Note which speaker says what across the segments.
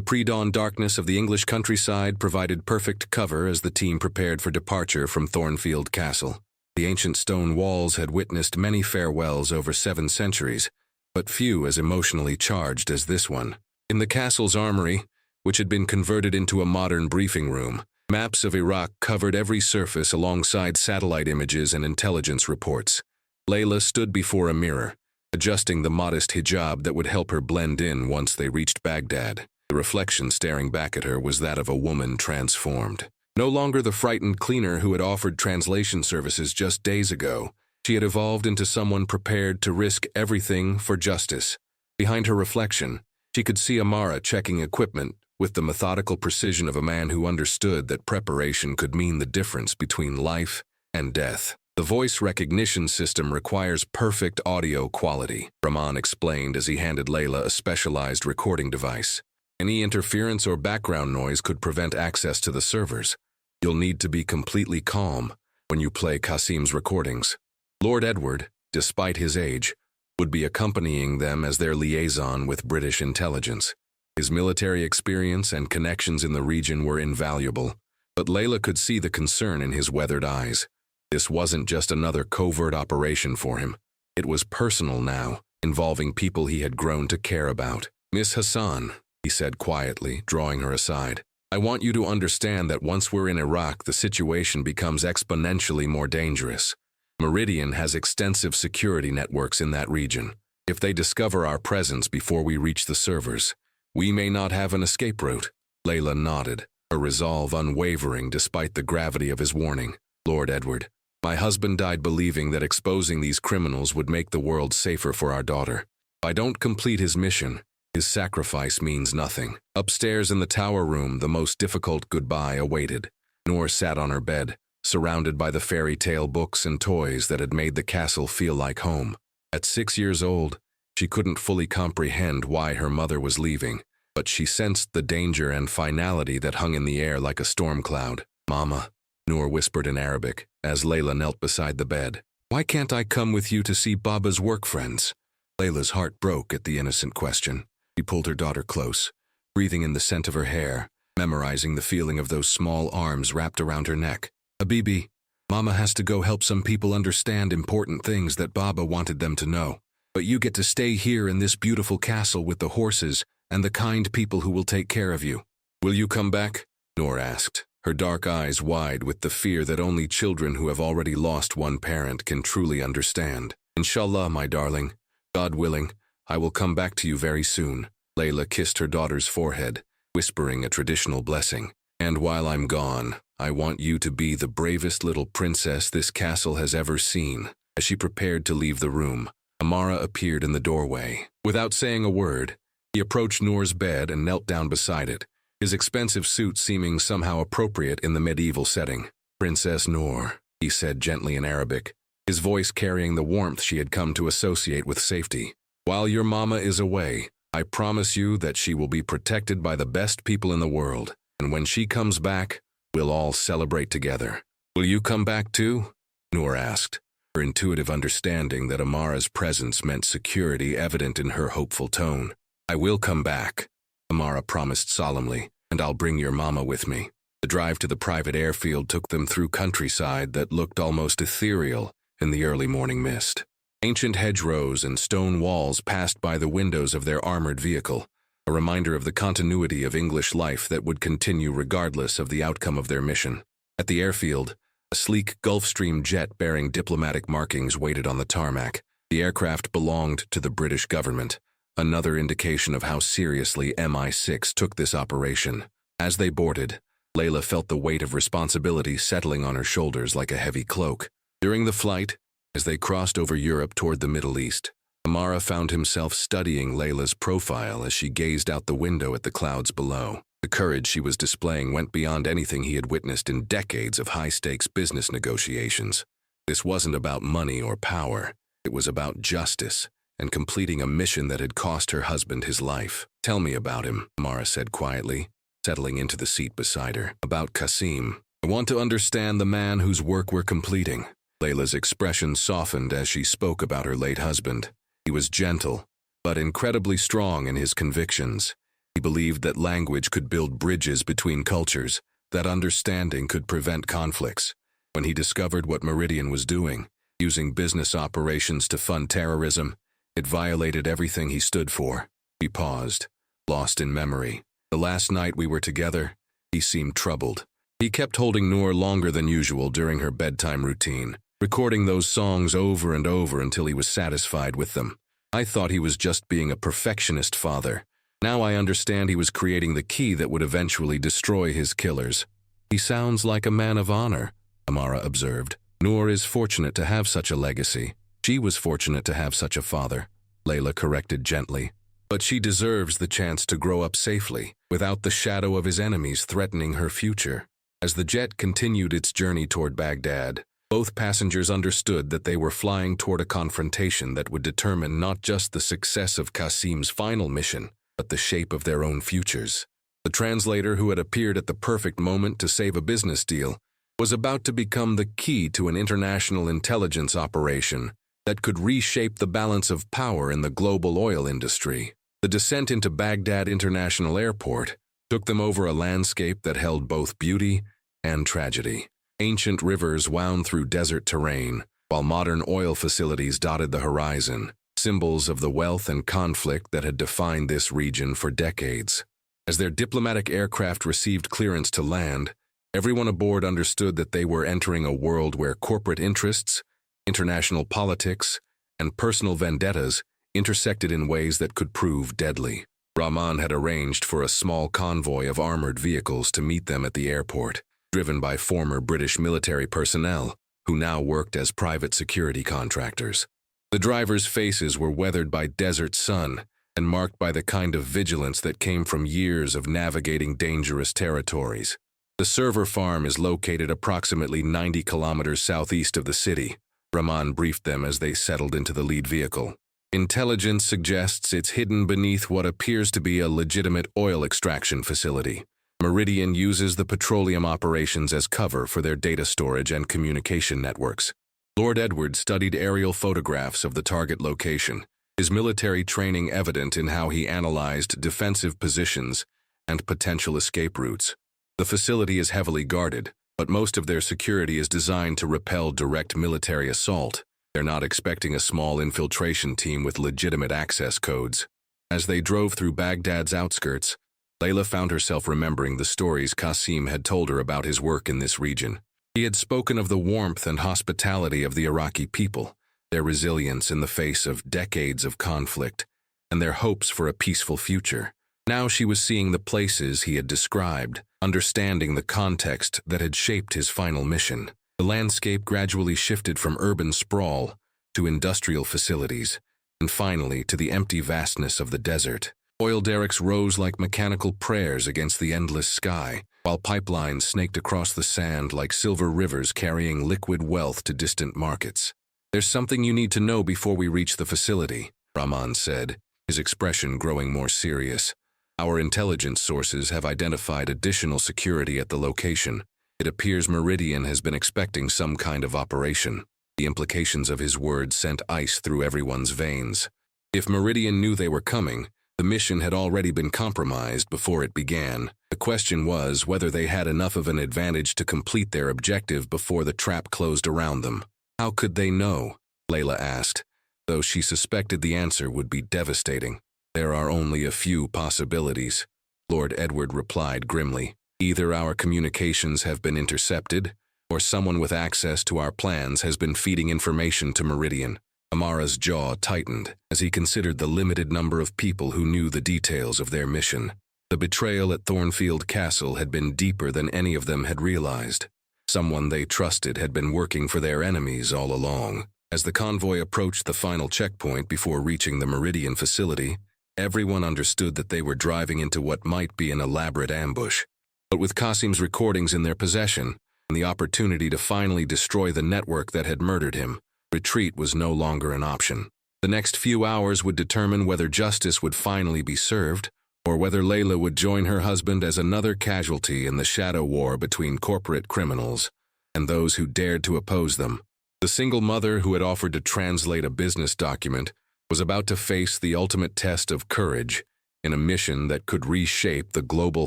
Speaker 1: The pre-dawn darkness of the English countryside provided perfect cover as the team prepared for departure from Thornfield Castle. The ancient stone walls had witnessed many farewells over 7 centuries, but few as emotionally charged as this one. In the castle's armory, which had been converted into a modern briefing room, maps of Iraq covered every surface alongside satellite images and intelligence reports. Leila stood before a mirror, adjusting the modest hijab that would help her blend in once they reached Baghdad. The reflection staring back at her was that of a woman transformed. No longer the frightened cleaner who had offered translation services just days ago, she had evolved into someone prepared to risk everything for justice. Behind her reflection, she could see Amara checking equipment with the methodical precision of a man who understood that preparation could mean the difference between life and death. The voice recognition system requires perfect audio quality, Rahman explained as he handed Leila a specialized recording device. Any interference or background noise could prevent access to the servers. You'll need to be completely calm when you play Qasim's recordings. Lord Edward, despite his age, would be accompanying them as their liaison with British intelligence. His military experience and connections in the region were invaluable, but Leila could see the concern in his weathered eyes. This wasn't just another covert operation for him. It was personal now, involving people he had grown to care about. "Miss Hassan," he said quietly, drawing her aside, "I want you to understand that once we're in Iraq, the situation becomes exponentially more dangerous. Meridian has extensive security networks in that region. If they discover our presence before we reach the servers, we may not have an escape route." Leila nodded, her resolve unwavering despite the gravity of his warning. "Lord Edward, my husband died believing that exposing these criminals would make the world safer for our daughter. If I don't complete his mission, his sacrifice means nothing." Upstairs in the tower room, the most difficult goodbye awaited. Noor sat on her bed, surrounded by the fairy tale books and toys that had made the castle feel like home. At 6 years old, she couldn't fully comprehend why her mother was leaving, but she sensed the danger and finality that hung in the air like a storm cloud. "Mama," Noor whispered in Arabic, as Leila knelt beside the bed. "Why can't I come with you to see Baba's work friends?" Leila's heart broke at the innocent question. She pulled her daughter close, breathing in the scent of her hair, memorizing the feeling of those small arms wrapped around her neck. "Habibi, Mama has to go help some people understand important things that Baba wanted them to know. But you get to stay here in this beautiful castle with the horses and the kind people who will take care of you." "Will you come back?" Noor asked, her dark eyes wide with the fear that only children who have already lost one parent can truly understand. "Inshallah, my darling. God willing, I will come back to you very soon." Leila kissed her daughter's forehead, whispering a traditional blessing. "And while I'm gone, I want you to be the bravest little princess this castle has ever seen." As she prepared to leave the room, Amara appeared in the doorway. Without saying a word, he approached Noor's bed and knelt down beside it, his expensive suit seeming somehow appropriate in the medieval setting. "Princess Noor," he said gently in Arabic, his voice carrying the warmth she had come to associate with safety. "While your mama is away, I promise you that she will be protected by the best people in the world, and when she comes back, we'll all celebrate together." "Will you come back too?" Noor asked, her intuitive understanding that Amara's presence meant security evident in her hopeful tone. "I will come back," Amara promised solemnly, "and I'll bring your mama with me." The drive to the private airfield took them through countryside that looked almost ethereal in the early morning mist. Ancient hedgerows and stone walls passed by the windows of their armored vehicle, a reminder of the continuity of English life that would continue regardless of the outcome of their mission. At the airfield, a sleek Gulfstream jet bearing diplomatic markings waited on the tarmac. The aircraft belonged to the British government, another indication of how seriously MI6 took this operation. As they boarded, Leila felt the weight of responsibility settling on her shoulders like a heavy cloak. During the flight, as they crossed over Europe toward the Middle East, Amara found himself studying Leila's profile as she gazed out the window at the clouds below. The courage she was displaying went beyond anything he had witnessed in decades of high-stakes business negotiations. This wasn't about money or power. It was about justice and completing a mission that had cost her husband his life. "Tell me about him," Amara said quietly, settling into the seat beside her. "About Qasim. I want to understand the man whose work we're completing." Leila's expression softened as she spoke about her late husband. He was gentle, but incredibly strong in his convictions. He believed that language could build bridges between cultures, that understanding could prevent conflicts. When he discovered what Meridian was doing, using business operations to fund terrorism, it violated everything he stood for. He paused, lost in memory. The last night we were together, he seemed troubled. He kept holding Noor longer than usual during her bedtime routine, recording those songs over and over until he was satisfied with them. I thought he was just being a perfectionist father. Now I understand he was creating the key that would eventually destroy his killers. He sounds like a man of honor, Amara observed. Noor is fortunate to have such a legacy. She was fortunate to have such a father, Leila corrected gently. But she deserves the chance to grow up safely, without the shadow of his enemies threatening her future. As the jet continued its journey toward Baghdad, both passengers understood that they were flying toward a confrontation that would determine not just the success of Qasim's final mission, but the shape of their own futures. The translator, who had appeared at the perfect moment to save a business deal, was about to become the key to an international intelligence operation that could reshape the balance of power in the global oil industry. The descent into Baghdad International Airport took them over a landscape that held both beauty and tragedy. Ancient rivers wound through desert terrain, while modern oil facilities dotted the horizon, symbols of the wealth and conflict that had defined this region for decades. As their diplomatic aircraft received clearance to land, everyone aboard understood that they were entering a world where corporate interests, international politics, and personal vendettas intersected in ways that could prove deadly. Rahman had arranged for a small convoy of armored vehicles to meet them at the airport, driven by former British military personnel who now worked as private security contractors. The drivers' faces were weathered by desert sun and marked by the kind of vigilance that came from years of navigating dangerous territories. The server farm is located approximately 90 kilometers southeast of the city, Rahman briefed them as they settled into the lead vehicle. Intelligence suggests it's hidden beneath what appears to be a legitimate oil extraction facility. Meridian uses the petroleum operations as cover for their data storage and communication networks. Lord Edward studied aerial photographs of the target location, his military training evident in how he analyzed defensive positions and potential escape routes. The facility is heavily guarded, but most of their security is designed to repel direct military assault. They're not expecting a small infiltration team with legitimate access codes. As they drove through Baghdad's outskirts, Leila found herself remembering the stories Qasim had told her about his work in this region. He had spoken of the warmth and hospitality of the Iraqi people, their resilience in the face of decades of conflict, and their hopes for a peaceful future. Now she was seeing the places he had described, understanding the context that had shaped his final mission. The landscape gradually shifted from urban sprawl to industrial facilities, and finally to the empty vastness of the desert. Oil derricks rose like mechanical prayers against the endless sky, while pipelines snaked across the sand like silver rivers carrying liquid wealth to distant markets. "There's something you need to know before we reach the facility," Rahman said, his expression growing more serious. "Our intelligence sources have identified additional security at the location. It appears Meridian has been expecting some kind of operation." The implications of his words sent ice through everyone's veins. If Meridian knew they were coming, the mission had already been compromised before it began. The question was whether they had enough of an advantage to complete their objective before the trap closed around them. How could they know? Leila asked, though she suspected the answer would be devastating. "There are only a few possibilities," Lord Edward replied grimly. "Either our communications have been intercepted, or someone with access to our plans has been feeding information to Meridian." Amara's jaw tightened as he considered the limited number of people who knew the details of their mission. The betrayal at Thornfield Castle had been deeper than any of them had realized. Someone they trusted had been working for their enemies all along. As the convoy approached the final checkpoint before reaching the Meridian facility, everyone understood that they were driving into what might be an elaborate ambush. But with Qasim's recordings in their possession, and the opportunity to finally destroy the network that had murdered him, retreat was no longer an option. The next few hours would determine whether justice would finally be served, or whether Leila would join her husband as another casualty in the shadow war between corporate criminals and those who dared to oppose them. The single mother who had offered to translate a business document was about to face the ultimate test of courage, in a mission that could reshape the global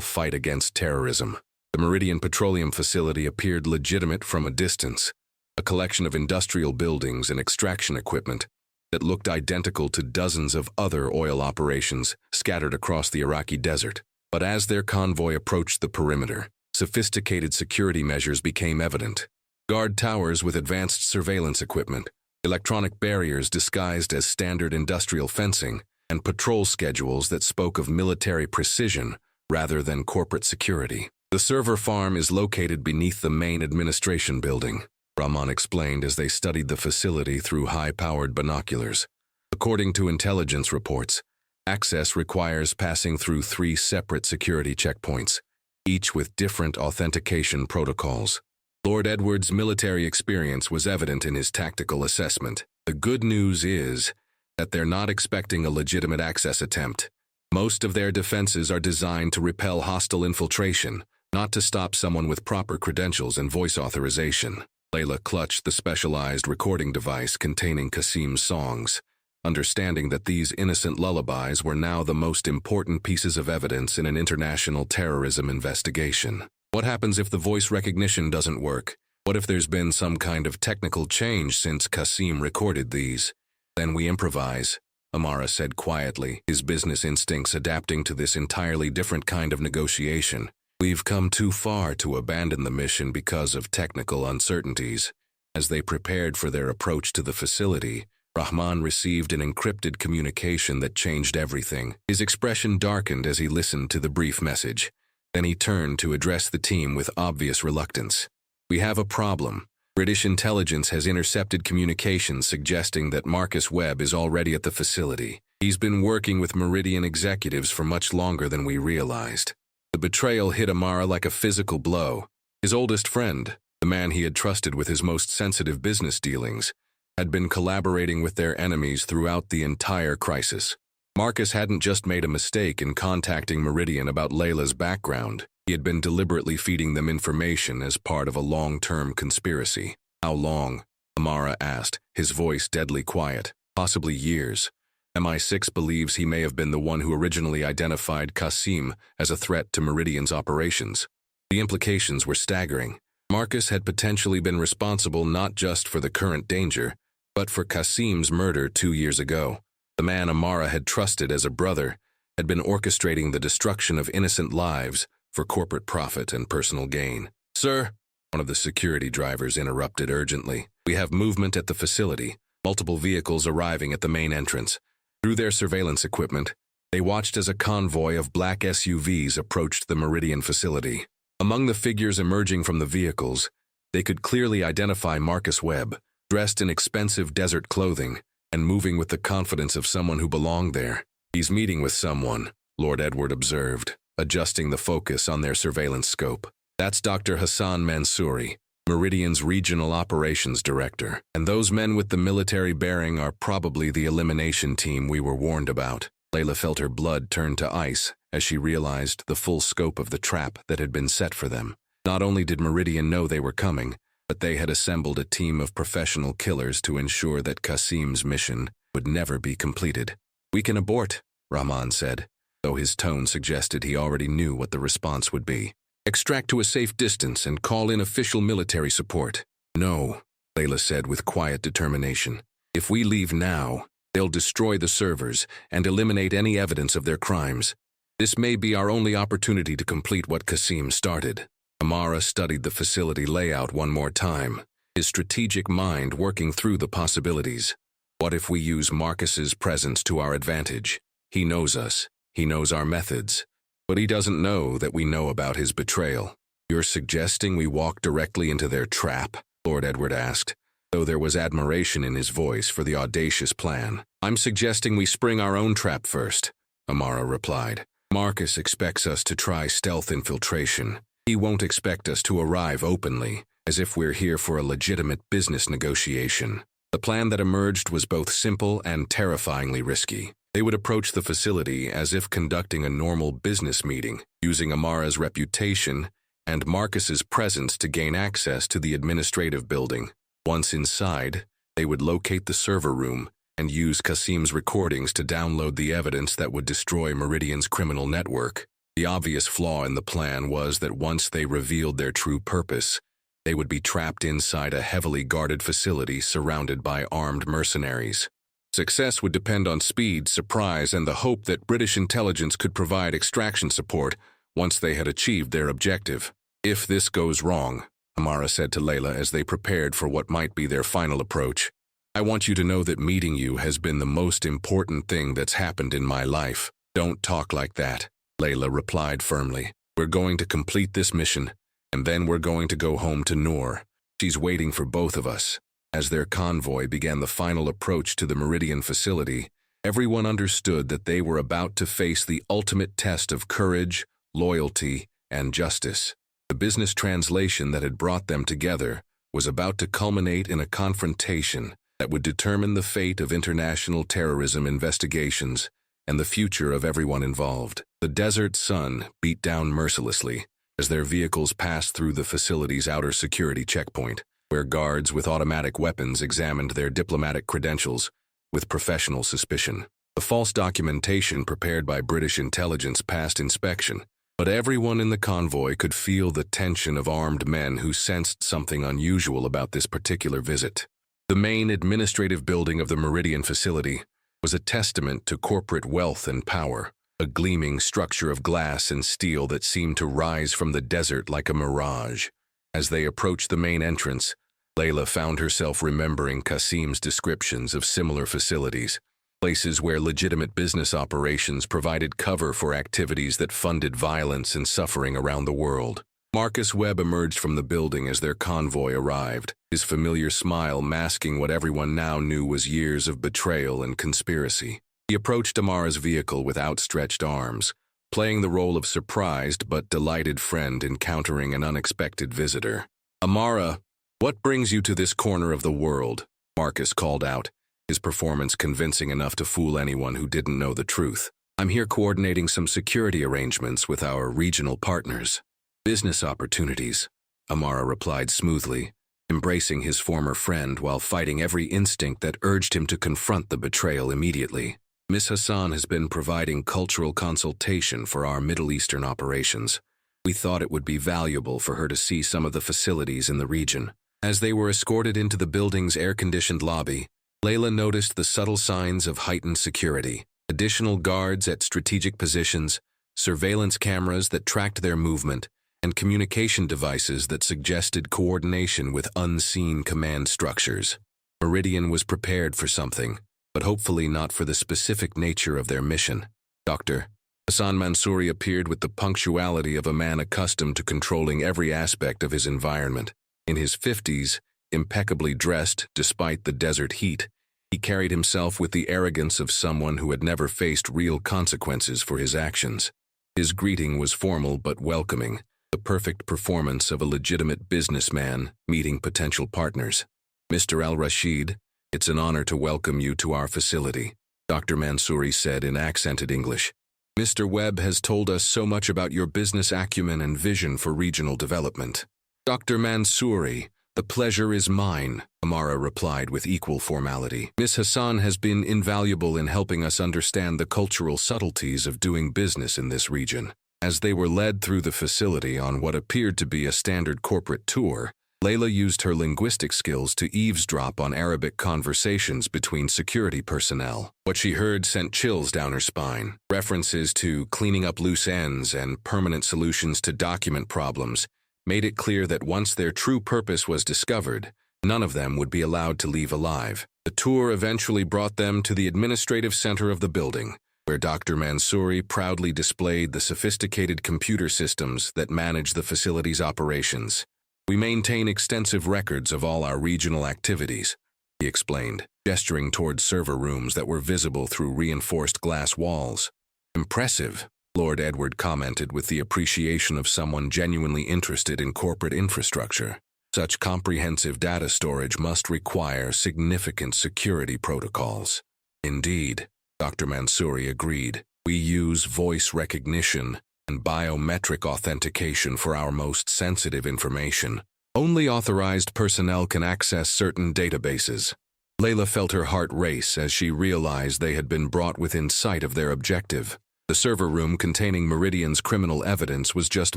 Speaker 1: fight against terrorism. The Meridian Petroleum Facility appeared legitimate from a distance, a collection of industrial buildings and extraction equipment that looked identical to dozens of other oil operations scattered across the Iraqi desert. But as their convoy approached the perimeter, sophisticated security measures became evident. Guard towers with advanced surveillance equipment, electronic barriers disguised as standard industrial fencing, and patrol schedules that spoke of military precision rather than corporate security. The server farm is located beneath the main administration building, Rahman explained as they studied the facility through high-powered binoculars. According to intelligence reports, access requires passing through 3 separate security checkpoints, each with different authentication protocols. Lord Edward's military experience was evident in his tactical assessment. The good news is that they're not expecting a legitimate access attempt. Most of their defenses are designed to repel hostile infiltration, not to stop someone with proper credentials and voice authorization. Leila clutched the specialized recording device containing Qasim's songs, understanding that these innocent lullabies were now the most important pieces of evidence in an international terrorism investigation. What happens if the voice recognition doesn't work? What if there's been some kind of technical change since Qasim recorded these? Then we improvise, Amara said quietly, his business instincts adapting to this entirely different kind of negotiation. We've come too far to abandon the mission because of technical uncertainties. As they prepared for their approach to the facility, Rahman received an encrypted communication that changed everything. His expression darkened as he listened to the brief message. Then he turned to address the team with obvious reluctance. We have a problem. British intelligence has intercepted communications suggesting that Marcus Webb is already at the facility. He's been working with Meridian executives for much longer than we realized. The betrayal hit Amara like a physical blow. His oldest friend, the man he had trusted with his most sensitive business dealings, had been collaborating with their enemies throughout the entire crisis. Marcus hadn't just made a mistake in contacting Meridian about Leila's background. He had been deliberately feeding them information as part of a long-term conspiracy. How long? Amara asked, his voice deadly quiet. Possibly years. MI6 believes he may have been the one who originally identified Qasim as a threat to Meridian's operations. The implications were staggering. Marcus had potentially been responsible not just for the current danger, but for Qasim's murder 2 years ago. The man Amara had trusted as a brother had been orchestrating the destruction of innocent lives for corporate profit and personal gain. Sir, one of the security drivers interrupted urgently. We have movement at the facility, multiple vehicles arriving at the main entrance. Through their surveillance equipment, they watched as a convoy of black SUVs approached the Meridian facility. Among the figures emerging from the vehicles, they could clearly identify Marcus Webb, dressed in expensive desert clothing and moving with the confidence of someone who belonged there. He's meeting with someone, Lord Edward observed, adjusting the focus on their surveillance scope. That's Dr. Hassan Mansouri, Meridian's Regional Operations Director, and those men with the military bearing are probably the elimination team we were warned about. Leila felt her blood turn to ice as she realized the full scope of the trap that had been set for them. Not only did Meridian know they were coming, but they had assembled a team of professional killers to ensure that Qasim's mission would never be completed. We can abort, Rahman said, though his tone suggested he already knew what the response would be. Extract to a safe distance and call in official military support. No, Leila said with quiet determination. If we leave now, they'll destroy the servers and eliminate any evidence of their crimes. This may be our only opportunity to complete what Qasim started. Amara studied the facility layout one more time, his strategic mind working through the possibilities. What if we use Marcus's presence to our advantage? He knows us. He knows our methods. But he doesn't know that we know about his betrayal. You're suggesting we walk directly into their trap? Lord Edward asked, though there was admiration in his voice for the audacious plan. I'm suggesting we spring our own trap first, Amara replied. Marcus expects us to try stealth infiltration. He won't expect us to arrive openly, as if we're here for a legitimate business negotiation. The plan that emerged was both simple and terrifyingly risky. They would approach the facility as if conducting a normal business meeting, using Amara's reputation and Marcus's presence to gain access to the administrative building. Once inside, they would locate the server room and use Qasim's recordings to download the evidence that would destroy Meridian's criminal network. The obvious flaw in the plan was that once they revealed their true purpose, they would be trapped inside a heavily guarded facility surrounded by armed mercenaries. Success would depend on speed, surprise, and the hope that British intelligence could provide extraction support once they had achieved their objective. "If this goes wrong," Amara said to Leila as they prepared for what might be their final approach, "I want you to know that meeting you has been the most important thing that's happened in my life." "Don't talk like that," Leila replied firmly. "We're going to complete this mission, and then we're going to go home to Noor. She's waiting for both of us." As their convoy began the final approach to the Meridian facility, everyone understood that they were about to face the ultimate test of courage, loyalty, and justice. The business translation that had brought them together was about to culminate in a confrontation that would determine the fate of international terrorism investigations and the future of everyone involved. The desert sun beat down mercilessly as their vehicles passed through the facility's outer security checkpoint, where guards with automatic weapons examined their diplomatic credentials with professional suspicion. The false documentation prepared by British intelligence passed inspection, but everyone in the convoy could feel the tension of armed men who sensed something unusual about this particular visit. The main administrative building of the Meridian facility was a testament to corporate wealth and power, a gleaming structure of glass and steel that seemed to rise from the desert like a mirage. As they approached the main entrance, Leila found herself remembering Qasim's descriptions of similar facilities, places where legitimate business operations provided cover for activities that funded violence and suffering around the world. Marcus Webb emerged from the building as their convoy arrived, his familiar smile masking what everyone now knew was years of betrayal and conspiracy. He approached Amara's vehicle with outstretched arms, playing the role of surprised but delighted friend encountering an unexpected visitor. "Amara, what brings you to this corner of the world?" Marcus called out, his performance convincing enough to fool anyone who didn't know the truth. "I'm here coordinating some security arrangements with our regional partners." "Business opportunities," Amara replied smoothly, embracing his former friend while fighting every instinct that urged him to confront the betrayal immediately. "Miss Hassan has been providing cultural consultation for our Middle Eastern operations. We thought it would be valuable for her to see some of the facilities in the region." As they were escorted into the building's air-conditioned lobby, Leila noticed the subtle signs of heightened security: additional guards at strategic positions, surveillance cameras that tracked their movement, and communication devices that suggested coordination with unseen command structures. Meridian was prepared for something, but hopefully not for the specific nature of their mission. Dr. Hassan Mansouri appeared with the punctuality of a man accustomed to controlling every aspect of his environment. In his 50s, impeccably dressed despite the desert heat, he carried himself with the arrogance of someone who had never faced real consequences for his actions. His greeting was formal but welcoming, the perfect performance of a legitimate businessman meeting potential partners. "Mr. al-Rashid, it's an honor to welcome you to our facility," Dr. Mansouri said in accented English. "Mr. Webb has told us so much about your business acumen and vision for regional development." "Dr. Mansouri, the pleasure is mine," Amara replied with equal formality. "Miss Hassan has been invaluable in helping us understand the cultural subtleties of doing business in this region." As they were led through the facility on what appeared to be a standard corporate tour, Leila used her linguistic skills to eavesdrop on Arabic conversations between security personnel. What she heard sent chills down her spine. References to cleaning up loose ends and permanent solutions to document problems made it clear that once their true purpose was discovered, none of them would be allowed to leave alive. The tour eventually brought them to the administrative center of the building, where Dr. Mansouri proudly displayed the sophisticated computer systems that manage the facility's operations. "We maintain extensive records of all our regional activities," he explained, gesturing toward server rooms that were visible through reinforced glass walls. "Impressive," Lord Edward commented with the appreciation of someone genuinely interested in corporate infrastructure. "Such comprehensive data storage must require significant security protocols." "Indeed," Dr. Mansouri agreed. "We use voice recognition and biometric authentication for our most sensitive information. Only authorized personnel can access certain databases." Leila felt her heart race as she realized they had been brought within sight of their objective. The server room containing Meridian's criminal evidence was just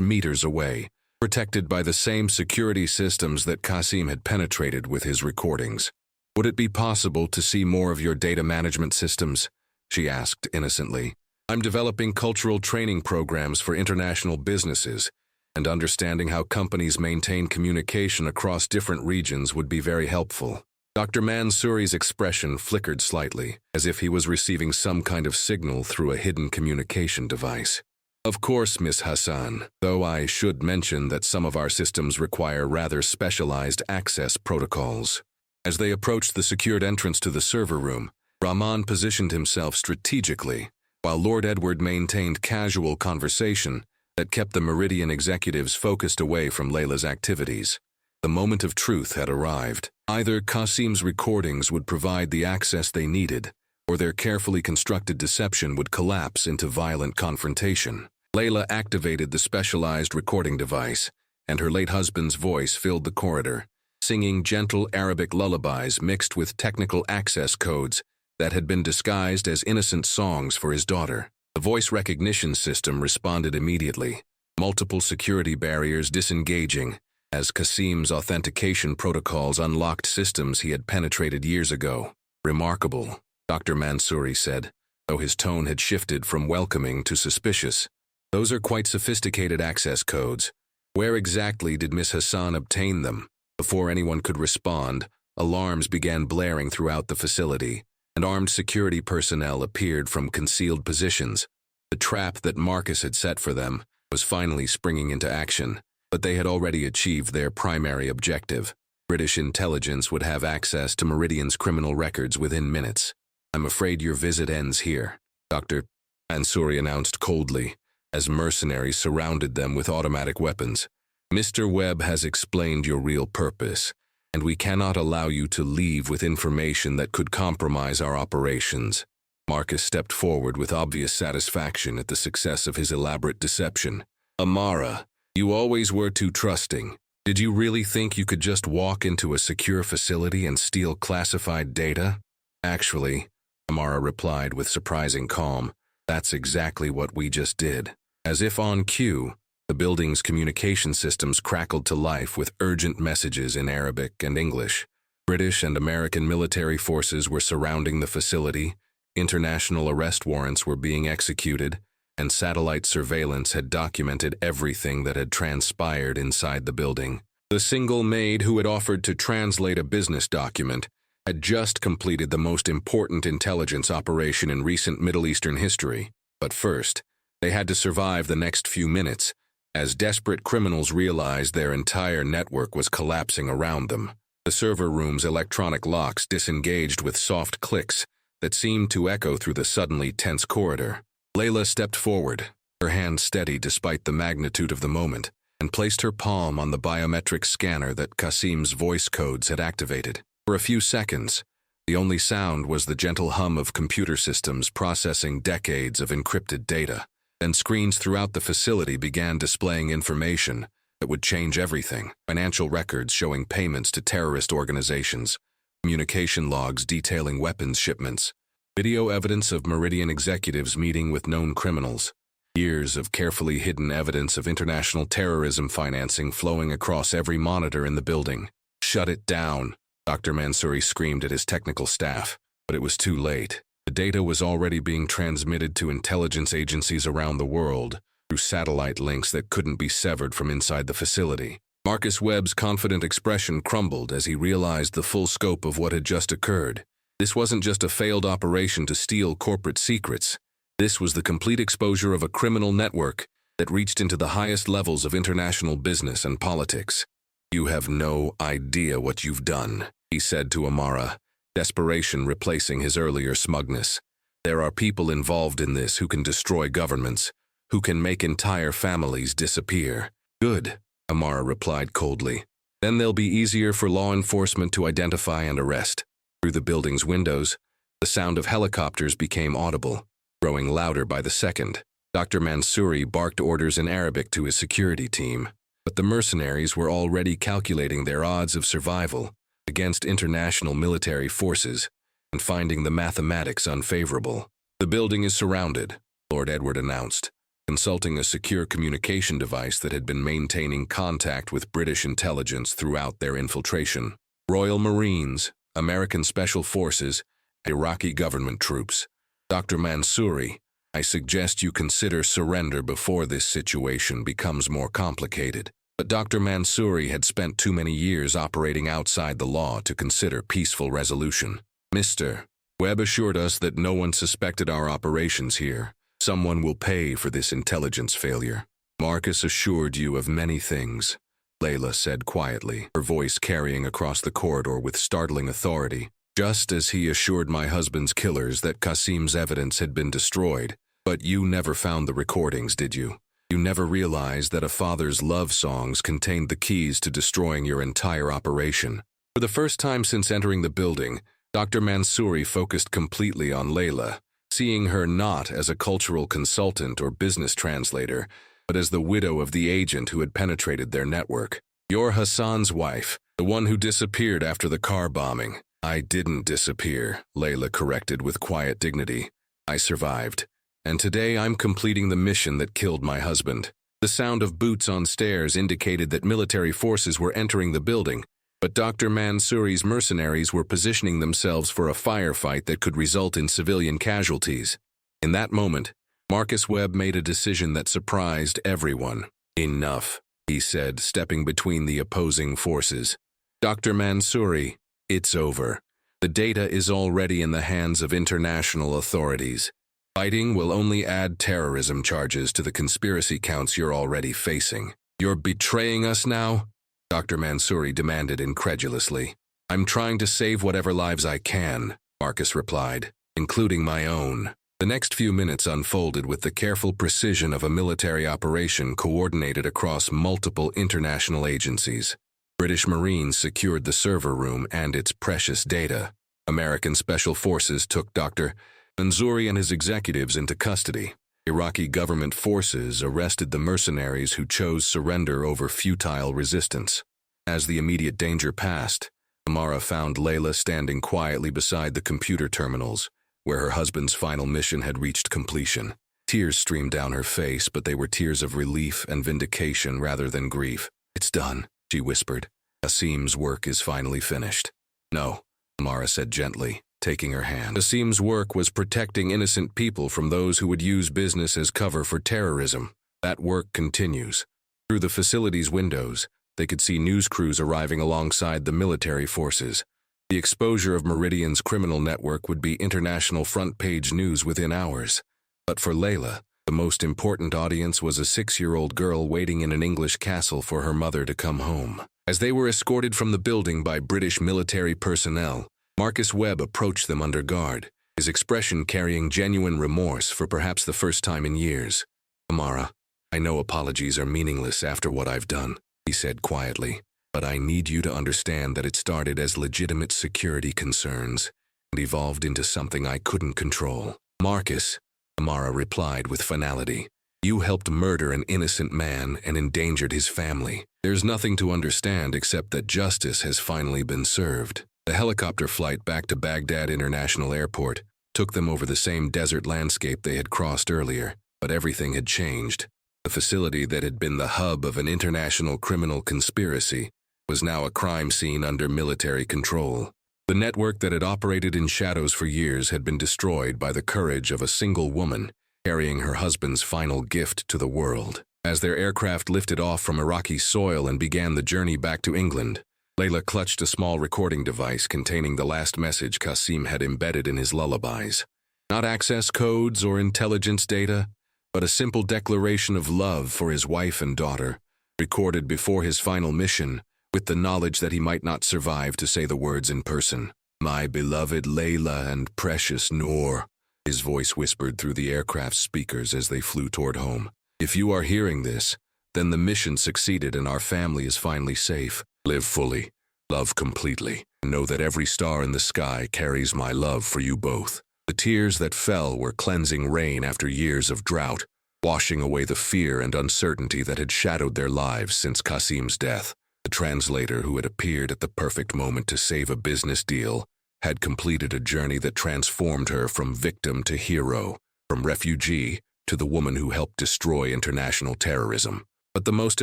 Speaker 1: meters away, protected by the same security systems that Qasim had penetrated with his recordings. "Would it be possible to see more of your data management systems?" she asked innocently. "I'm developing cultural training programs for international businesses, and understanding how companies maintain communication across different regions would be very helpful." Dr. Mansouri's expression flickered slightly, as if he was receiving some kind of signal through a hidden communication device. "Of course, Miss Hassan, though I should mention that some of our systems require rather specialized access protocols." As they approached the secured entrance to the server room, Rahman positioned himself strategically, while Lord Edward maintained casual conversation that kept the Meridian executives focused away from Leila's activities. The moment of truth had arrived. Either Qasim's recordings would provide the access they needed, or their carefully constructed deception would collapse into violent confrontation. Leila activated the specialized recording device, and her late husband's voice filled the corridor, singing gentle Arabic lullabies mixed with technical access codes that had been disguised as innocent songs for his daughter. The voice recognition system responded immediately, multiple security barriers disengaging as Qasim's authentication protocols unlocked systems he had penetrated years ago. "Remarkable," Dr. Mansouri said, though his tone had shifted from welcoming to suspicious. "Those are quite sophisticated access codes. Where exactly did Miss Hassan obtain them?" Before anyone could respond, alarms began blaring throughout the facility, and armed security personnel appeared from concealed positions. The trap that Marcus had set for them was finally springing into action, but they had already achieved their primary objective. British intelligence would have access to Meridian's criminal records within minutes. "I'm afraid your visit ends here," Dr. Mansouri announced coldly, as mercenaries surrounded them with automatic weapons. "Mr. Webb has explained your real purpose, and we cannot allow you to leave with information that could compromise our operations." Marcus stepped forward with obvious satisfaction at the success of his elaborate deception. "Amara, you always were too trusting. Did you really think you could just walk into a secure facility and steal classified data?" "Actually," Amara replied with surprising calm, "that's exactly what we just did." As if on cue, the building's communication systems crackled to life with urgent messages in Arabic and English. British and American military forces were surrounding the facility, international arrest warrants were being executed, and satellite surveillance had documented everything that had transpired inside the building. The single maid who had offered to translate a business document had just completed the most important intelligence operation in recent Middle Eastern history. But first, they had to survive the next few minutes, as desperate criminals realized their entire network was collapsing around them. The server room's electronic locks disengaged with soft clicks that seemed to echo through the suddenly tense corridor. Leila stepped forward, her hand steady despite the magnitude of the moment, and placed her palm on the biometric scanner that Qasim's voice codes had activated. For a few seconds, the only sound was the gentle hum of computer systems processing decades of encrypted data. Then screens throughout the facility began displaying information that would change everything. Financial records showing payments to terrorist organizations, communication logs detailing weapons shipments, video evidence of Meridian executives meeting with known criminals, years of carefully hidden evidence of international terrorism financing flowing across every monitor in the building. "Shut it down," Dr. Mansouri screamed at his technical staff, but it was too late. The data was already being transmitted to intelligence agencies around the world through satellite links that couldn't be severed from inside the facility. Marcus Webb's confident expression crumbled as he realized the full scope of what had just occurred. This wasn't just a failed operation to steal corporate secrets. This was the complete exposure of a criminal network that reached into the highest levels of international business and politics. "You have no idea what you've done," he said to Amara, desperation replacing his earlier smugness. "There are people involved in this who can destroy governments, who can make entire families disappear." "Good," Amara replied coldly. "Then they'll be easier for law enforcement to identify and arrest." Through the building's windows, the sound of helicopters became audible, growing louder by the second. Dr. Mansouri barked orders in Arabic to his security team, but the mercenaries were already calculating their odds of survival. against international military forces and finding the mathematics unfavorable. The building is surrounded, Lord Edward announced, consulting a secure communication device that had been maintaining contact with British intelligence throughout their infiltration. Royal Marines, American Special Forces, Iraqi government troops. Dr. Mansouri, I suggest you consider surrender before this situation becomes more complicated. But Dr. Mansouri had spent too many years operating outside the law to consider peaceful resolution. Mr. Webb assured us that no one suspected our operations here. Someone will pay for this intelligence failure. Marcus assured you of many things, Leila said quietly, her voice carrying across the corridor with startling authority. Just as he assured my husband's killers that Qasim's evidence had been destroyed. But you never found the recordings, did you? You never realized that a father's love songs contained the keys to destroying your entire operation. For the first time since entering the building, Dr. Mansouri focused completely on Leila, seeing her not as a cultural consultant or business translator, but as the widow of the agent who had penetrated their network. You're Hassan's wife, the one who disappeared after the car bombing. I didn't disappear, Leila corrected with quiet dignity. I survived. And today I'm completing the mission that killed my husband. The sound of boots on stairs indicated that military forces were entering the building, but Dr. Mansouri's mercenaries were positioning themselves for a firefight that could result in civilian casualties. In that moment, Marcus Webb made a decision that surprised everyone. Enough, he said, stepping between the opposing forces. Dr. Mansouri, it's over. The data is already in the hands of international authorities. Fighting will only add terrorism charges to the conspiracy counts you're already facing. You're betraying us now? Dr. Mansouri demanded incredulously. I'm trying to save whatever lives I can, Marcus replied, including my own. The next few minutes unfolded with the careful precision of a military operation coordinated across multiple international agencies. British Marines secured the server room and its precious data. American Special Forces took Dr. Mansouri and his executives into custody. Iraqi government forces arrested the mercenaries who chose surrender over futile resistance. As the immediate danger passed, Amara found Leila standing quietly beside the computer terminals, where her husband's final mission had reached completion. Tears streamed down her face, but they were tears of relief and vindication rather than grief. It's done, she whispered. Qasim's work is finally finished. No, Amara said gently, taking her hand. Qasim's work was protecting innocent people from those who would use business as cover for terrorism. That work continues. Through the facility's windows, they could see news crews arriving alongside the military forces. The exposure of Meridian's criminal network would be international front-page news within hours. But for Leila, the most important audience was a 6-year-old girl waiting in an English castle for her mother to come home. As they were escorted from the building by British military personnel, Marcus Webb approached them under guard, his expression carrying genuine remorse for perhaps the first time in years. Amara, I know apologies are meaningless after what I've done, he said quietly, but I need you to understand that it started as legitimate security concerns and evolved into something I couldn't control. Marcus, Amara replied with finality, you helped murder an innocent man and endangered his family. There's nothing to understand except that justice has finally been served. The helicopter flight back to Baghdad International Airport took them over the same desert landscape they had crossed earlier, but everything had changed. The facility that had been the hub of an international criminal conspiracy was now a crime scene under military control. The network that had operated in shadows for years had been destroyed by the courage of a single woman carrying her husband's final gift to the world. As their aircraft lifted off from Iraqi soil and began the journey back to England, Leila clutched a small recording device containing the last message Qasim had embedded in his lullabies. Not access codes or intelligence data, but a simple declaration of love for his wife and daughter, recorded before his final mission, with the knowledge that he might not survive to say the words in person. My beloved Leila and precious Noor, his voice whispered through the aircraft's speakers as they flew toward home. If you are hearing this, then the mission succeeded and our family is finally safe. Live fully, love completely, and know that every star in the sky carries my love for you both. The tears that fell were cleansing rain after years of drought, washing away the fear and uncertainty that had shadowed their lives since Qasim's death. The translator who had appeared at the perfect moment to save a business deal had completed a journey that transformed her from victim to hero, from refugee to the woman who helped destroy international terrorism. But the most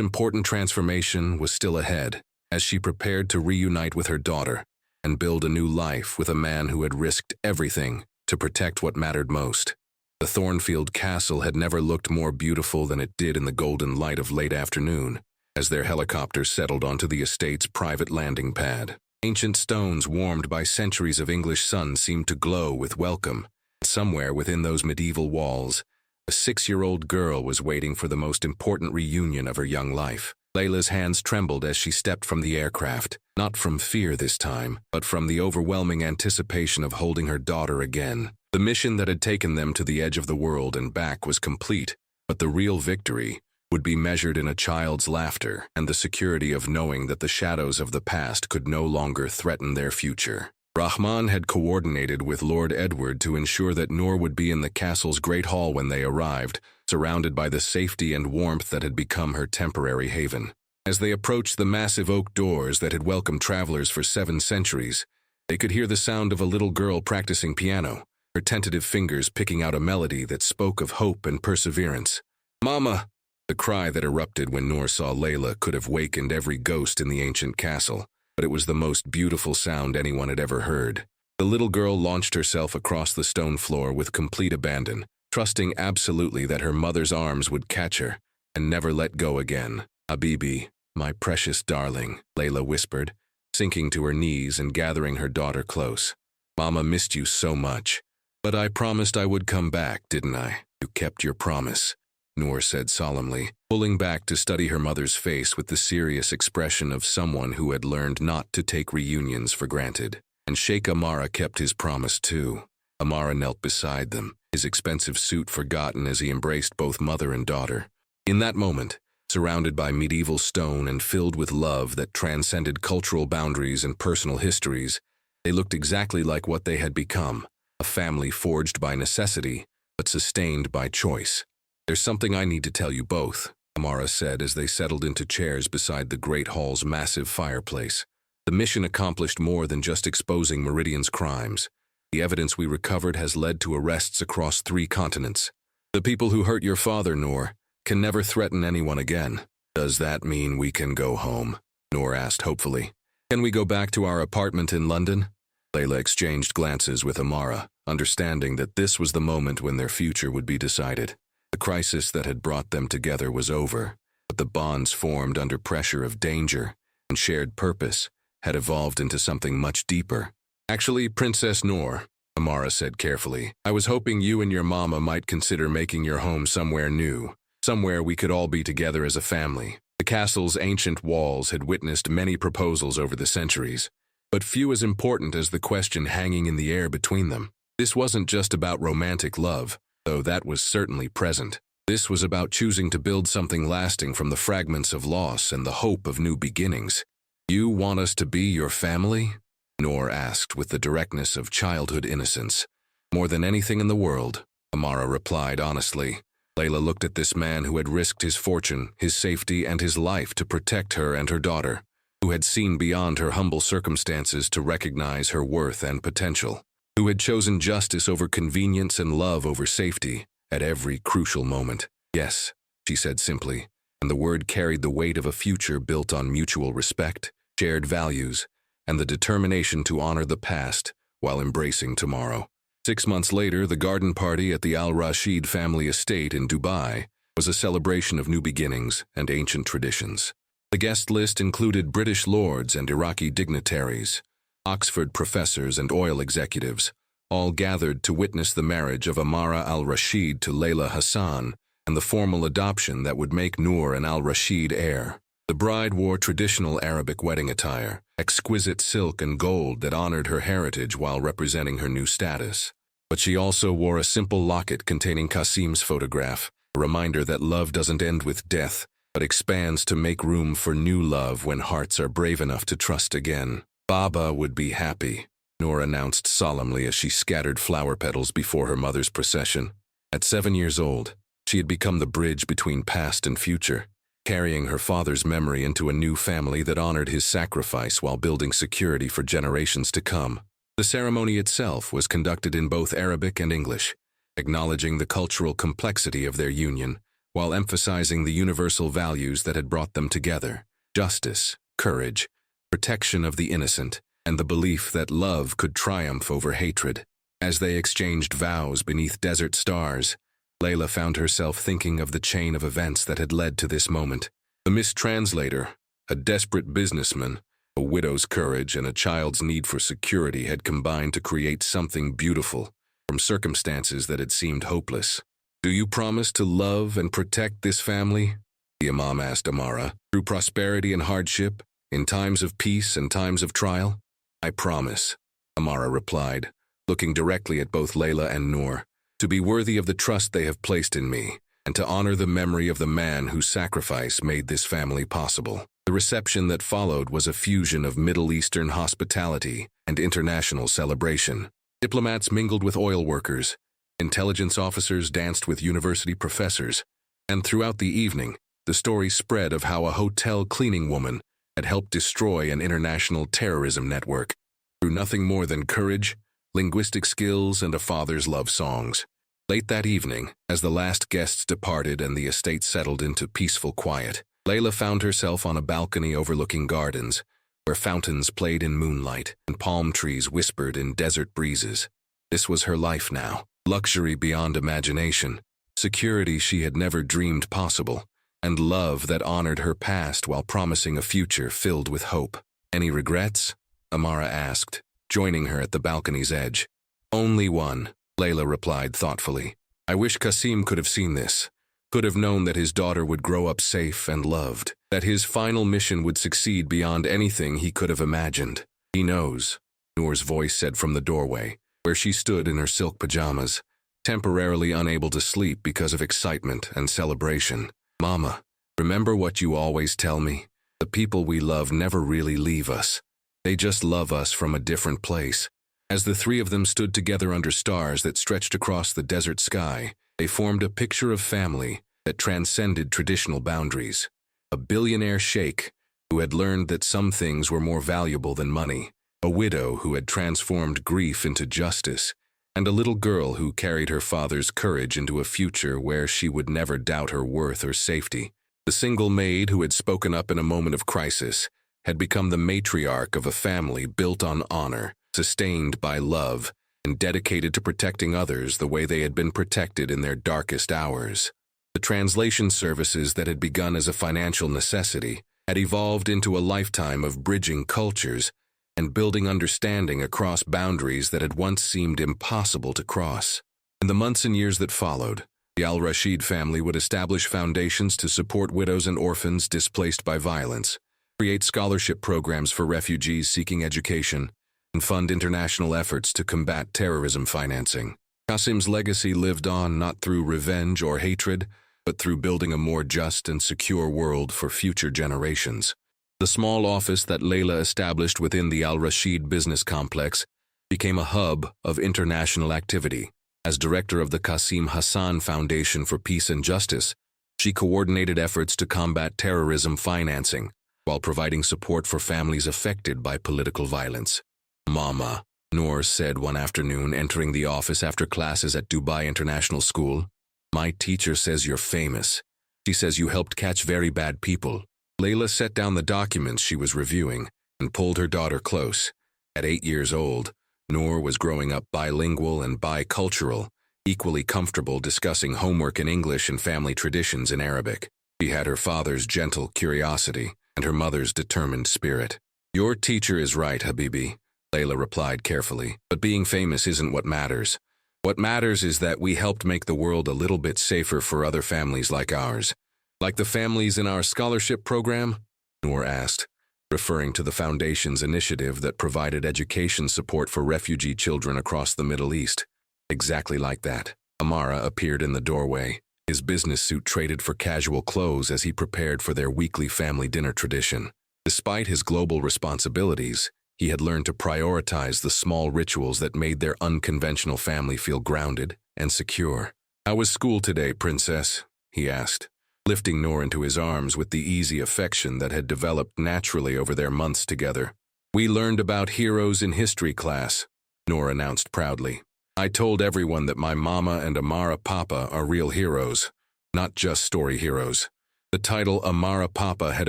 Speaker 1: important transformation was still ahead, as she prepared to reunite with her daughter and build a new life with a man who had risked everything to protect what mattered most. The Thornfield Castle had never looked more beautiful than it did in the golden light of late afternoon, as their helicopter settled onto the estate's private landing pad. Ancient stones warmed by centuries of English sun seemed to glow with welcome. Somewhere within those medieval walls, a 6-year-old girl was waiting for the most important reunion of her young life. Leila's hands trembled as she stepped from the aircraft, not from fear this time, but from the overwhelming anticipation of holding her daughter again. The mission that had taken them to the edge of the world and back was complete, but the real victory would be measured in a child's laughter and the security of knowing that the shadows of the past could no longer threaten their future. Rahman had coordinated with Lord Edward to ensure that Noor would be in the castle's great hall when they arrived, surrounded by the safety and warmth that had become her temporary haven. As they approached the massive oak doors that had welcomed travelers for 7 centuries, they could hear the sound of a little girl practicing piano, her tentative fingers picking out a melody that spoke of hope and perseverance. "Mama!" The cry that erupted when Noor saw Leila could have wakened every ghost in the ancient castle, but it was the most beautiful sound anyone had ever heard. The little girl launched herself across the stone floor with complete abandon, trusting absolutely that her mother's arms would catch her and never let go again. "Habibi, my precious darling," Leila whispered, sinking to her knees and gathering her daughter close. "Mama missed you so much. But I promised I would come back, didn't I?" "You kept your promise," Noor said solemnly, pulling back to study her mother's face with the serious expression of someone who had learned not to take reunions for granted. And Sheikh Amara kept his promise too. Amara knelt beside them, his expensive suit forgotten as he embraced both mother and daughter. In that moment, surrounded by medieval stone and filled with love that transcended cultural boundaries and personal histories, they looked exactly like what they had become. A family forged by necessity, but sustained by choice. "There's something I need to tell you both," Amara said as they settled into chairs beside the great hall's massive fireplace. "The mission accomplished more than just exposing Meridian's crimes. The evidence we recovered has led to arrests across 3 continents. The people who hurt your father, Noor, can never threaten anyone again." "Does that mean we can go home?" Noor asked hopefully. "Can we go back to our apartment in London?" Leila exchanged glances with Amara, understanding that this was the moment when their future would be decided. The crisis that had brought them together was over, but the bonds formed under pressure of danger and shared purpose had evolved into something much deeper. "Actually, Princess Noor," Amara said carefully, "I was hoping you and your mama might consider making your home somewhere new, somewhere we could all be together as a family." The castle's ancient walls had witnessed many proposals over the centuries, but few as important as the question hanging in the air between them. This wasn't just about romantic love, though that was certainly present. This was about choosing to build something lasting from the fragments of loss and the hope of new beginnings. "You want us to be your family?" Noor asked with the directness of childhood innocence. "More than anything in the world," Amara replied honestly. Leila looked at this man who had risked his fortune, his safety, and his life to protect her and her daughter, who had seen beyond her humble circumstances to recognize her worth and potential, who had chosen justice over convenience and love over safety at every crucial moment. "Yes," she said simply, and the word carried the weight of a future built on mutual respect, shared values, and the determination to honor the past while embracing tomorrow. 6 months later, the garden party at the al-Rashid family estate in Dubai was a celebration of new beginnings and ancient traditions. The guest list included British lords and Iraqi dignitaries, Oxford professors and oil executives, all gathered to witness the marriage of Amara al-Rashid to Leila Hassan and the formal adoption that would make Noor an al-Rashid heir. The bride wore traditional Arabic wedding attire, exquisite silk and gold that honored her heritage while representing her new status. But she also wore a simple locket containing Qasim's photograph, a reminder that love doesn't end with death, but expands to make room for new love when hearts are brave enough to trust again. "Baba would be happy," Noor announced solemnly as she scattered flower petals before her mother's procession. At 7 years old, she had become the bridge between past and future, carrying her father's memory into a new family that honored his sacrifice while building security for generations to come. The ceremony itself was conducted in both Arabic and English, acknowledging the cultural complexity of their union, while emphasizing the universal values that had brought them together: justice, courage, protection of the innocent, and the belief that love could triumph over hatred. As they exchanged vows beneath desert stars, Leila found herself thinking of the chain of events that had led to this moment. The Translator, a desperate businessman, a widow's courage, and a child's need for security had combined to create something beautiful from circumstances that had seemed hopeless. "Do you promise to love and protect this family?" the Imam asked Amara. "Through prosperity and hardship, in times of peace and times of trial?" "I promise," Amara replied, looking directly at both Leila and Noor, "to be worthy of the trust they have placed in me, and to honor the memory of the man whose sacrifice made this family possible." The reception that followed was a fusion of Middle Eastern hospitality and international celebration. Diplomats mingled with oil workers, intelligence officers danced with university professors, and throughout the evening, the story spread of how a hotel cleaning woman had helped destroy an international terrorism network through nothing more than courage, linguistic skills, and a father's love songs. Late that evening, as the last guests departed and the estate settled into peaceful quiet, Leila found herself on a balcony overlooking gardens, where fountains played in moonlight and palm trees whispered in desert breezes. This was her life now: luxury beyond imagination, security she had never dreamed possible, and love that honored her past while promising a future filled with hope. "Any regrets?" Amara asked, joining her at the balcony's edge. "Only one," Leila replied thoughtfully. "I wish Qasim could have seen this, could have known that his daughter would grow up safe and loved, that his final mission would succeed beyond anything he could have imagined." "He knows," Noor's voice said from the doorway, where she stood in her silk pajamas, temporarily unable to sleep because of excitement and celebration. "Mama, remember what you always tell me? The people we love never really leave us. They just love us from a different place." As the three of them stood together under stars that stretched across the desert sky, they formed a picture of family that transcended traditional boundaries. A billionaire sheikh who had learned that some things were more valuable than money, a widow who had transformed grief into justice, and a little girl who carried her father's courage into a future where she would never doubt her worth or safety. The single maid who had spoken up in a moment of crisis had become the matriarch of a family built on honor, sustained by love, and dedicated to protecting others the way they had been protected in their darkest hours. The translation services that had begun as a financial necessity had evolved into a lifetime of bridging cultures and building understanding across boundaries that had once seemed impossible to cross. In the months and years that followed, the al-Rashid family would establish foundations to support widows and orphans displaced by violence, create scholarship programs for refugees seeking education, and fund international efforts to combat terrorism financing. Qasim's legacy lived on not through revenge or hatred, but through building a more just and secure world for future generations. The small office that Leila established within the al-Rashid business complex became a hub of international activity. As director of the Qasim Hassan Foundation for Peace and Justice, she coordinated efforts to combat terrorism financing while providing support for families affected by political violence. "Mama," Noor said one afternoon, entering the office after classes at Dubai International School, "my teacher says you're famous. She says you helped catch very bad people." Leila set down the documents she was reviewing and pulled her daughter close. At 8 years old, Noor was growing up bilingual and bicultural, equally comfortable discussing homework in English and family traditions in Arabic. She had her father's gentle curiosity and her mother's determined spirit. "Your teacher is right, Habibi," Leila replied carefully, "but being famous isn't what matters. What matters is that we helped make the world a little bit safer for other families like ours." "Like the families in our scholarship program?" Noor asked, referring to the Foundation's initiative that provided education support for refugee children across the Middle East. "Exactly like that." Amara appeared in the doorway, his business suit traded for casual clothes as he prepared for their weekly family dinner tradition. Despite his global responsibilities, he had learned to prioritize the small rituals that made their unconventional family feel grounded and secure. "How was school today, Princess?" he asked, lifting Noor into his arms with the easy affection that had developed naturally over their months together. "We learned about heroes in history class," Noor announced proudly. "I told everyone that my mama and Amara Papa are real heroes, not just story heroes." The title Amara Papa had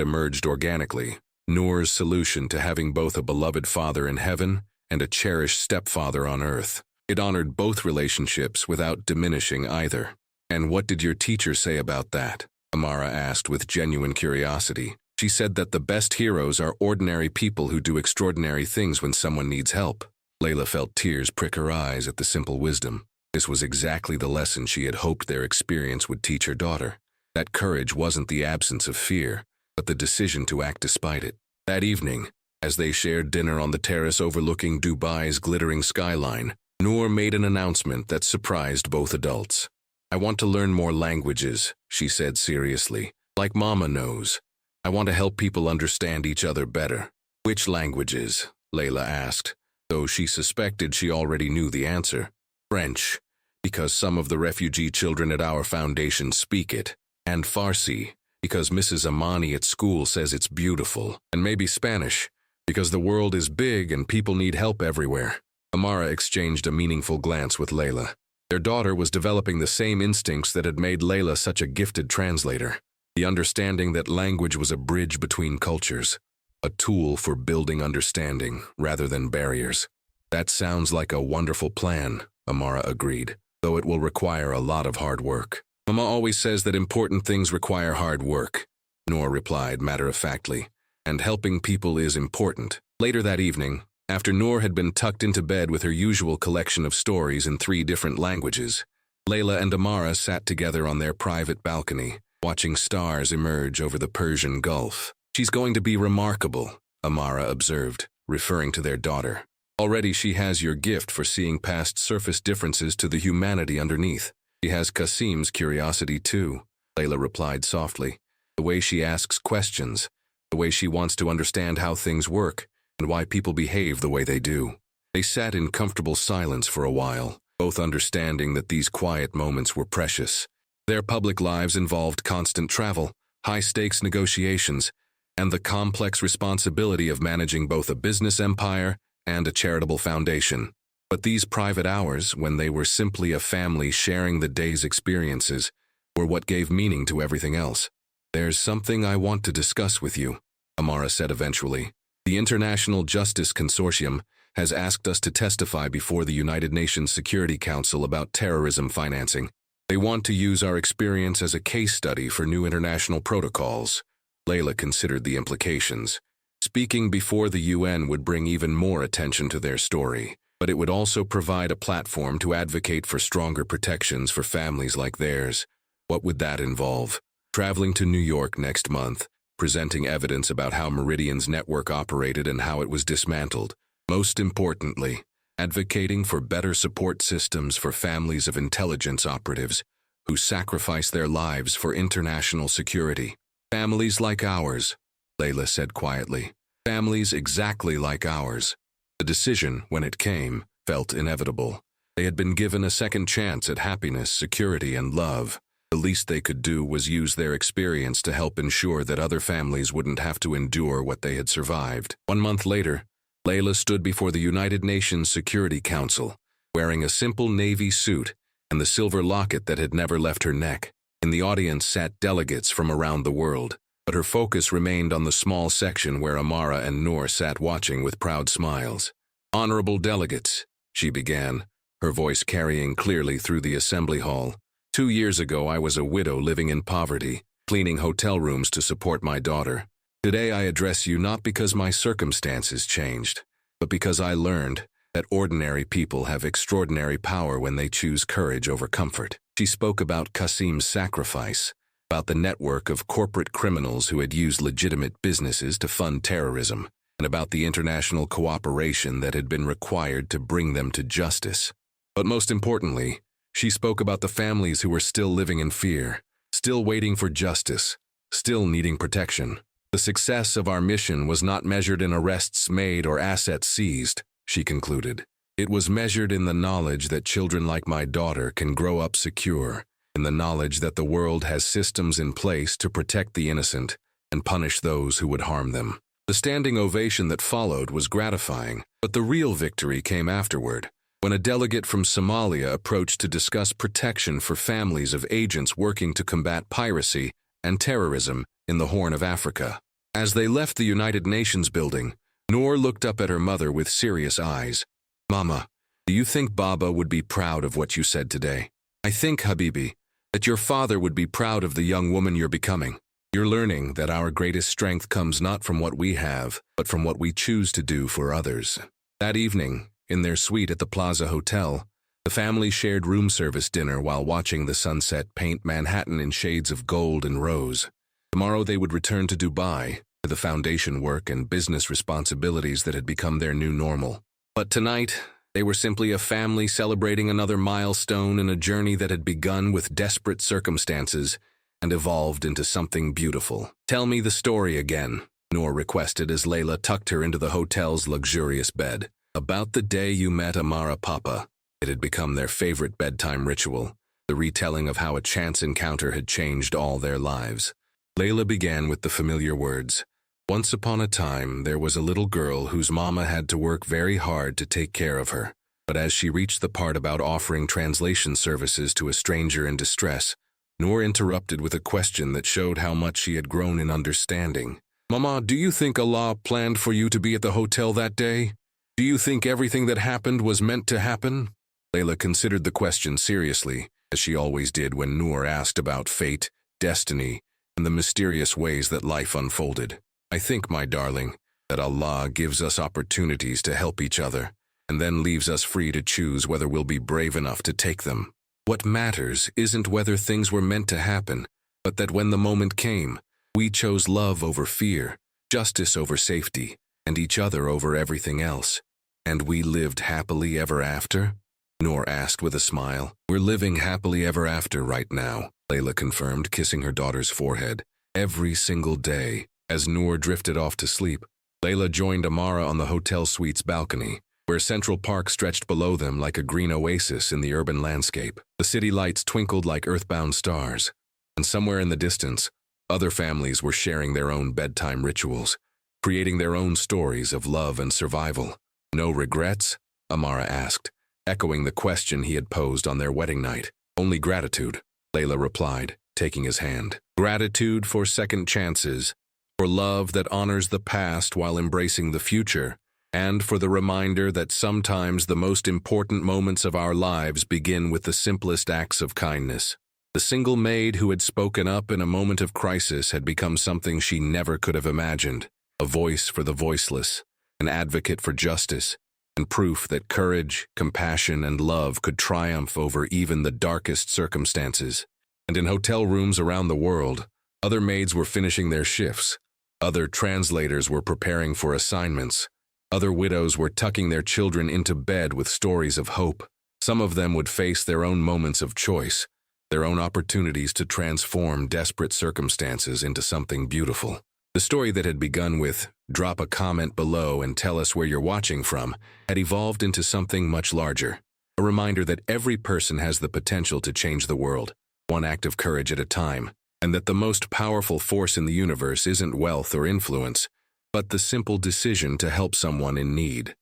Speaker 1: emerged organically, Noor's solution to having both a beloved father in heaven and a cherished stepfather on earth. It honored both relationships without diminishing either. "And what did your teacher say about that?" Amara asked with genuine curiosity. "She said that the best heroes are ordinary people who do extraordinary things when someone needs help." Leila felt tears prick her eyes at the simple wisdom. This was exactly the lesson she had hoped their experience would teach her daughter. That courage wasn't the absence of fear, but the decision to act despite it. That evening, as they shared dinner on the terrace overlooking Dubai's glittering skyline, Noor made an announcement that surprised both adults. "I want to learn more languages," she said seriously. "Like Mama knows. I want to help people understand each other better." "Which languages?" Leila asked, though she suspected she already knew the answer. "French, because some of the refugee children at our foundation speak it, and Farsi, because Mrs. Amani at school says it's beautiful, and maybe Spanish, because the world is big and people need help everywhere." Amara exchanged a meaningful glance with Leila. Their daughter was developing the same instincts that had made Leila such a gifted translator. The understanding that language was a bridge between cultures, a tool for building understanding rather than barriers. "That sounds like a wonderful plan," Amara agreed, "though it will require a lot of hard work." "Mama always says that important things require hard work," Noor replied matter-of-factly, "and helping people is important." Later that evening, after Noor had been tucked into bed with her usual collection of stories in 3 different languages, Leila and Amara sat together on their private balcony, watching stars emerge over the Persian Gulf. "She's going to be remarkable," Amara observed, referring to their daughter. "Already she has your gift for seeing past surface differences to the humanity underneath. She has Qasim's curiosity too," Leila replied softly. "The way she asks questions, the way she wants to understand how things work, and why people behave the way they do." They sat in comfortable silence for a while, both understanding that these quiet moments were precious. Their public lives involved constant travel, high-stakes negotiations, and the complex responsibility of managing both a business empire and a charitable foundation. But these private hours, when they were simply a family sharing the day's experiences, were what gave meaning to everything else. "There's something I want to discuss with you," Amara said eventually. "The International Justice Consortium has asked us to testify before the United Nations Security Council about terrorism financing. They want to use our experience as a case study for new international protocols." Leila considered the implications. Speaking before the UN would bring even more attention to their story, but it would also provide a platform to advocate for stronger protections for families like theirs. What would that involve? Traveling to New York next month, presenting evidence about how Meridian's network operated and how it was dismantled. Most importantly, advocating for better support systems for families of intelligence operatives who sacrifice their lives for international security. "Families like ours," Leila said quietly. "Families exactly like ours." The decision, when it came, felt inevitable. They had been given a second chance at happiness, security, and love. The least they could do was use their experience to help ensure that other families wouldn't have to endure what they had survived. 1 month later, Leila stood before the United Nations Security Council, wearing a simple navy suit and the silver locket that had never left her neck. In the audience sat delegates from around the world, but her focus remained on the small section where Amara and Noor sat watching with proud smiles. "Honorable delegates," she began, her voice carrying clearly through the assembly hall. 2 years ago, I was a widow living in poverty, cleaning hotel rooms to support my daughter. Today I address you not because my circumstances changed, but because I learned that ordinary people have extraordinary power when they choose courage over comfort. She spoke about Qasim's sacrifice, about the network of corporate criminals who had used legitimate businesses to fund terrorism, and about the international cooperation that had been required to bring them to justice. But most importantly, she spoke about the families who were still living in fear, still waiting for justice, still needing protection. "The success of our mission was not measured in arrests made or assets seized," she concluded. "It was measured in the knowledge that children like my daughter can grow up secure in the knowledge that the world has systems in place to protect the innocent and punish those who would harm them. The standing ovation that followed was gratifying, but the real victory came afterward, when a delegate from Somalia approached to discuss protection for families of agents working to combat piracy and terrorism in the Horn of Africa. As they left the United Nations building, Noor looked up at her mother with serious eyes. "Mama, do you think Baba would be proud of what you said today? I think, Habibi, that your father would be proud of the young woman you're becoming. You're learning that our greatest strength comes not from what we have, but from what we choose to do for others." That evening, in their suite at the Plaza Hotel, the family shared room service dinner while watching the sunset paint Manhattan in shades of gold and rose. Tomorrow they would return to Dubai, to the foundation work and business responsibilities that had become their new normal. But tonight, they were simply a family celebrating another milestone in a journey that had begun with desperate circumstances and evolved into something beautiful. "Tell me the story again," Noor requested as Leila tucked her into the hotel's luxurious bed. "About the day you met Amara, Papa." It had become their favorite bedtime ritual, the retelling of how a chance encounter had changed all their lives. Leila began with the familiar words. "Once upon a time, there was a little girl whose mama had to work very hard to take care of her. But as she reached the part about offering translation services to a stranger in distress, Noor interrupted with a question that showed how much she had grown in understanding. Mama, do you think Allah planned for you to be at the hotel that day? Do you think everything that happened was meant to happen?" Leila considered the question seriously, as she always did when Noor asked about fate, destiny, and the mysterious ways that life unfolded. "I think, my darling, that Allah gives us opportunities to help each other, and then leaves us free to choose whether we'll be brave enough to take them. What matters isn't whether things were meant to happen, but that when the moment came, we chose love over fear, justice over safety, and each other over everything else. And we lived happily ever after?" Noor asked with a smile. "We're living happily ever after right now," Leila confirmed, kissing her daughter's forehead. Every single day, as Noor drifted off to sleep, Leila joined Amara on the hotel suite's balcony, where Central Park stretched below them like a green oasis in the urban landscape. The city lights twinkled like earthbound stars, and somewhere in the distance, other families were sharing their own bedtime rituals, creating their own stories of love and survival. "No regrets?" Amara asked, echoing the question he had posed on their wedding night. "Only gratitude," Leila replied, taking his hand. "Gratitude for second chances, for love that honors the past while embracing the future, and for the reminder that sometimes the most important moments of our lives begin with the simplest acts of kindness." The single maid who had spoken up in a moment of crisis had become something she never could have imagined, a voice for the voiceless, an advocate for justice, and proof that courage, compassion, and love could triumph over even the darkest circumstances. And in hotel rooms around the world, other maids were finishing their shifts, other translators were preparing for assignments, other widows were tucking their children into bed with stories of hope. Some of them would face their own moments of choice, their own opportunities to transform desperate circumstances into something beautiful. The story that had begun with, "Drop a comment below and tell us where you're watching from," had evolved into something much larger. A reminder that every person has the potential to change the world, one act of courage at a time, and that the most powerful force in the universe isn't wealth or influence, but the simple decision to help someone in need.